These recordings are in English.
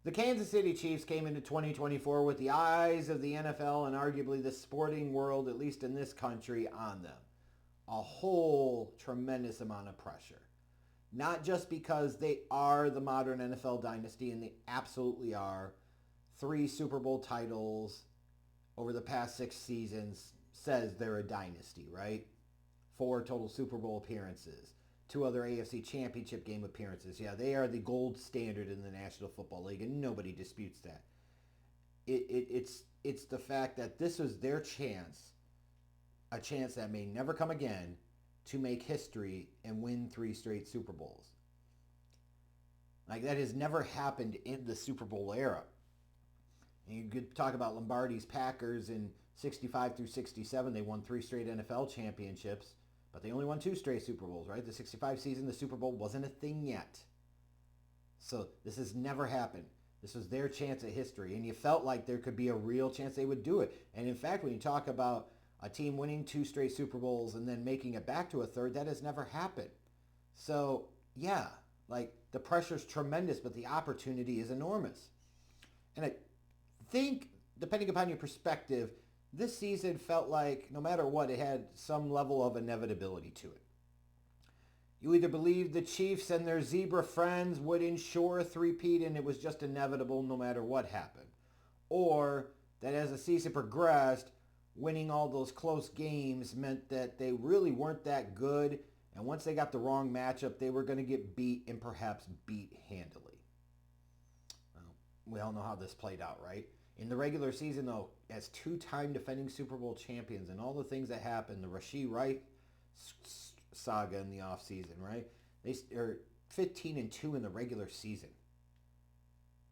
The Kansas City Chiefs came into 2024 with the eyes of the NFL and arguably the sporting world, at least in this country, on them. A whole tremendous amount of pressure. Not just because they are the modern NFL dynasty, and they absolutely are. 3 Super Bowl titles over the past 6 seasons says they're a dynasty, right? 4 total Super Bowl appearances. 2 other AFC Championship game appearances. Yeah, they are the gold standard in the National Football League, and nobody disputes that. It's the fact that this was their chance, a chance that may never come again, to make history and win 3 straight Super Bowls. Like, that has never happened in the Super Bowl era. And you could talk about Lombardi's Packers in 65 through 67. They won 3 straight NFL championships, but they only won 2 straight Super Bowls, right? The 65 season, the Super Bowl wasn't a thing yet. So this has never happened. This was their chance at history, and you felt like there could be a real chance they would do it. And in fact, when you talk about a team winning 2 straight Super Bowls and then making it back to a third, that has never happened. So, yeah, like, the pressure's tremendous, but the opportunity is enormous. And I think, depending upon your perspective, this season felt like, no matter what, it had some level of inevitability to it. You either believed the Chiefs and their zebra friends would ensure a three-peat and it was just inevitable no matter what happened. Or that as the season progressed, winning all those close games meant that they really weren't that good, and once they got the wrong matchup, they were going to get beat and perhaps beat handily. Well, we all know how this played out, right? In the regular season, though, as 2-time defending Super Bowl champions and all the things that happened, the Rashee Wright saga in the offseason, right? They are 15-2 in the regular season.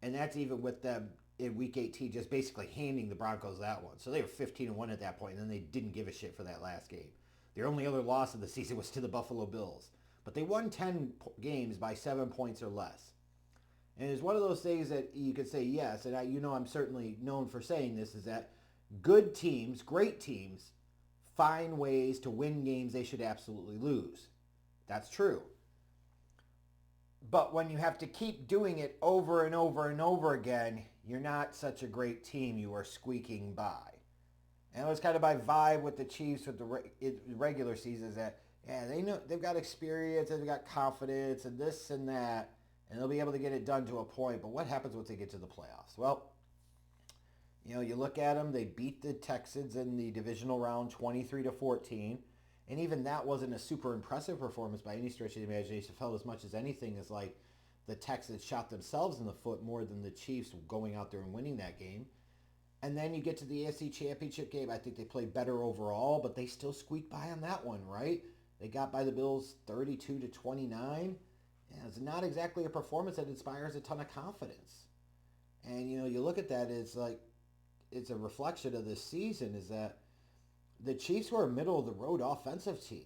And that's even with them in Week 18 just basically handing the Broncos that one. So they were 15-1 at that point, and then they didn't give a shit for that last game. Their only other loss of the season was to the Buffalo Bills. But they won 10 games by 7 points or less. And it's one of those things that you could say yes, and I'm certainly known for saying this, is that good teams, great teams, find ways to win games they should absolutely lose. That's true. But when you have to keep doing it over and over and over again, you're not such a great team. You are squeaking by. And it was kind of my vibe with the Chiefs with the regular seasons that, yeah, they know they've got experience, they've got confidence, and this and that, and they'll be able to get it done to a point. But what happens once they get to the playoffs? Well, you look at them, they beat the Texans in the divisional round 23-14. And even that wasn't a super impressive performance by any stretch of the imagination. It felt as much as anything as like the Texans shot themselves in the foot more than the Chiefs going out there and winning that game. And then you get to the AFC Championship game. I think they played better overall, but they still squeaked by on that one, right? They got by the Bills 32-29. Yeah, it's not exactly a performance that inspires a ton of confidence. And, you look at that, it's like, it's a reflection of this season is that the Chiefs were a middle-of-the-road offensive team.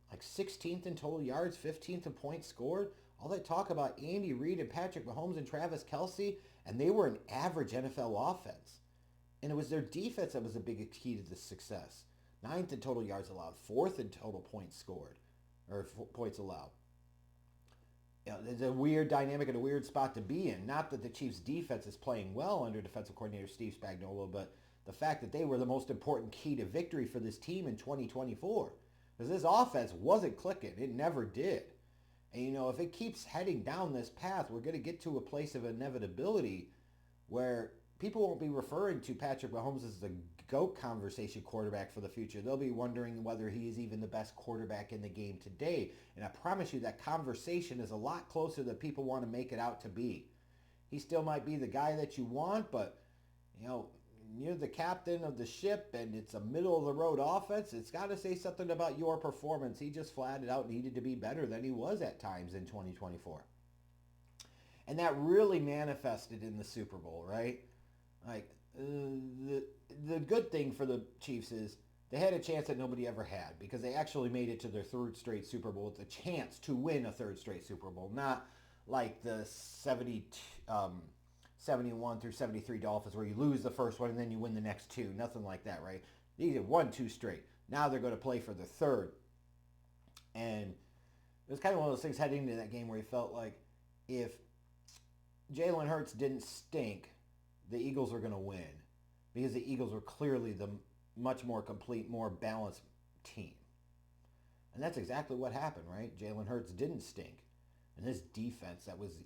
Like 16th in total yards, 15th in points scored. All that talk about Andy Reid and Patrick Mahomes and Travis Kelce, and they were an average NFL offense. And it was their defense that was a big key to this success. 9th in total yards allowed, 4th in total points scored, or points allowed. There's a weird dynamic and a weird spot to be in. Not that the Chiefs' defense is playing well under defensive coordinator Steve Spagnuolo, but the fact that they were the most important key to victory for this team in 2024. Because this offense wasn't clicking. It never did. And, if it keeps heading down this path, we're going to get to a place of inevitability where people won't be referring to Patrick Mahomes as the GOAT conversation quarterback for the future. They'll be wondering whether he is even the best quarterback in the game today. And I promise you that conversation is a lot closer than people want to make it out to be. He still might be the guy that you want, but, you're the captain of the ship and it's a middle-of-the-road offense. It's got to say something about your performance. He just flat out needed to be better than he was at times in 2024. And that really manifested in the Super Bowl, right? Like, the good thing for the Chiefs is they had a chance that nobody ever had because they actually made it to their 3rd straight Super Bowl with a chance to win a 3rd straight Super Bowl, not like the 71 through 73 Dolphins where you lose the first one and then you win the next 2. Nothing like that, right? They have won 2 straight. Now they're going to play for the 3rd. And it was kind of one of those things heading into that game where you felt like if Jalen Hurts didn't stink, the Eagles are going to win because the Eagles were clearly the much more complete, more balanced team. And that's exactly what happened, right? Jalen Hurts didn't stink. And this defense that was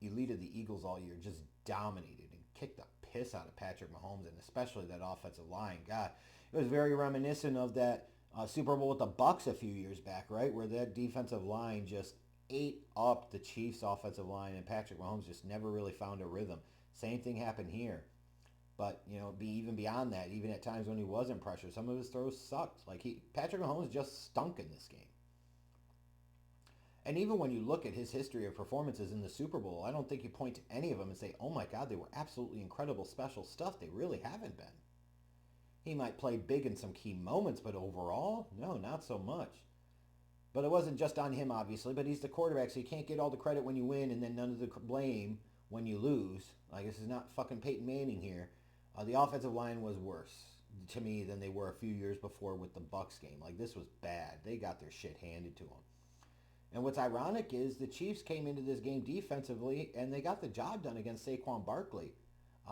elite of the Eagles all year just dominated and kicked the piss out of Patrick Mahomes, and especially that offensive line. God, it was very reminiscent of that Super Bowl with the Bucs a few years back, right? Where that defensive line just ate up the Chiefs' offensive line, and Patrick Mahomes just never really found a rhythm. Same thing happened here. But, even beyond that, even at times when he wasn't pressured, some of his throws sucked. Patrick Mahomes just stunk in this game. And even when you look at his history of performances in the Super Bowl, I don't think you point to any of them and say, oh my God, they were absolutely incredible special stuff. They really haven't been. He might play big in some key moments, but overall, no, not so much. But it wasn't just on him, obviously, but he's the quarterback, so you can't get all the credit when you win and then none of the blame when you lose. This is not fucking Peyton Manning here. The offensive line was worse to me than they were a few years before with the Bucs game. This was bad. They got their shit handed to them. And what's ironic is the Chiefs came into this game defensively and they got the job done against Saquon Barkley.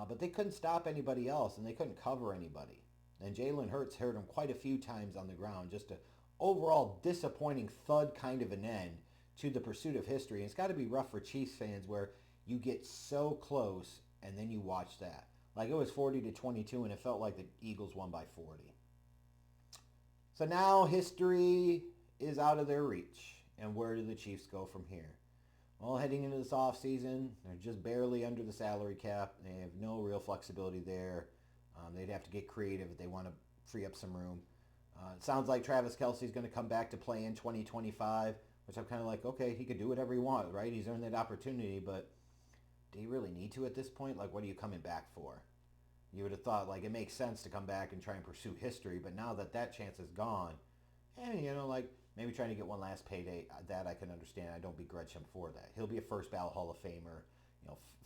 But they couldn't stop anybody else and they couldn't cover anybody. And Jalen Hurts hurt him quite a few times on the ground. Just an overall disappointing thud kind of an end to the pursuit of history. And it's got to be rough for Chiefs fans where you get so close and then you watch that. It was 40-22 and it felt like the Eagles won by 40. So now history is out of their reach. And where do the Chiefs go from here? Well, heading into this offseason, they're just barely under the salary cap. They have no real flexibility there. They'd have to get creative if they want to free up some room. It sounds like Travis Kelce's going to come back to play in 2025, which I'm kind of like, okay, he could do whatever he wants, right? He's earned that opportunity, but do you really need to at this point? What are you coming back for? You would have thought, it makes sense to come back and try and pursue history, but now that that chance is gone, maybe trying to get one last payday, that I can understand. I don't begrudge him for that. He'll be a first ballot Hall of Famer,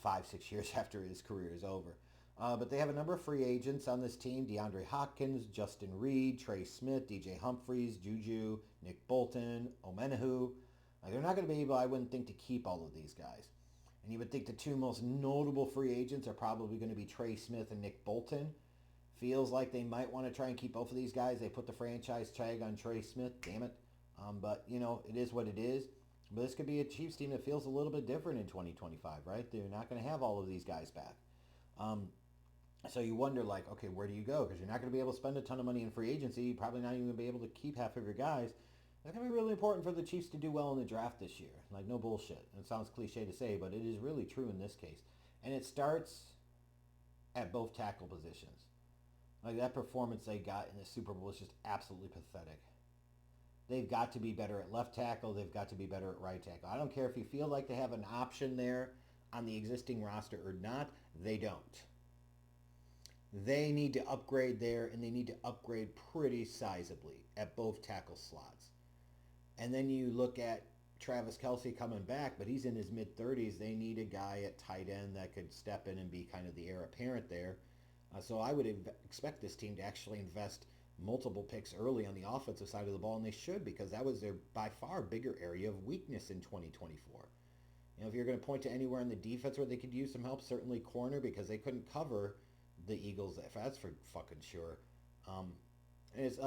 5-6 years after his career is over. But they have a number of free agents on this team: DeAndre Hopkins, Justin Reed, Trey Smith, DJ Humphries, Juju, Nick Bolton, Omenahu. They're not going to be able, I wouldn't think, to keep all of these guys. And you would think the two most notable free agents are probably going to be Trey Smith and Nick Bolton. Feels like they might want to try and keep both of these guys. They put the franchise tag on Trey Smith, damn it. But, it is what it is. But this could be a Chiefs team that feels a little bit different in 2025, right? They're not going to have all of these guys back. So you wonder, okay, where do you go? Because you're not going to be able to spend a ton of money in free agency. You're probably not even going to be able to keep half of your guys. That's going to be really important for the Chiefs to do well in the draft this year. No bullshit. It sounds cliche to say, but it is really true in this case. And it starts at both tackle positions. That performance they got in the Super Bowl is just absolutely pathetic. They've got to be better at left tackle. They've got to be better at right tackle. I don't care if you feel like they have an option there on the existing roster or not. They don't. They need to upgrade there, and they need to upgrade pretty sizably at both tackle slots. And then you look at Travis Kelce coming back, but he's in his mid-30s. They need a guy at tight end that could step in and be kind of the heir apparent there. So I would expect this team to actually invest multiple picks early on the offensive side of the ball, and they should, because that was their by far bigger area of weakness in 2024. If you're going to point to anywhere in the defense where they could use some help, certainly corner, because they couldn't cover the Eagles. That's for fucking sure. And it's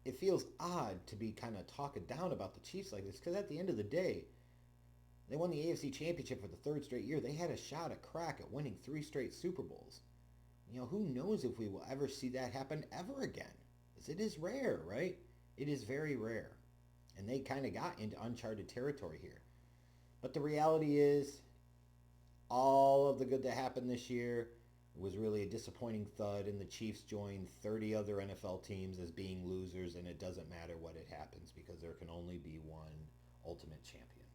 it feels odd to be kind of talking down about the Chiefs like this, because at the end of the day, they won the AFC Championship for the third straight year. They had a shot at crack at winning 3 straight Super Bowls. Who knows if we will ever see that happen ever again. It is rare, right? It is very rare. And they kind of got into uncharted territory here. But the reality is, all of the good that happened this year was really a disappointing thud, and the Chiefs joined 30 other NFL teams as being losers, and it doesn't matter what it happens because there can only be one ultimate champion.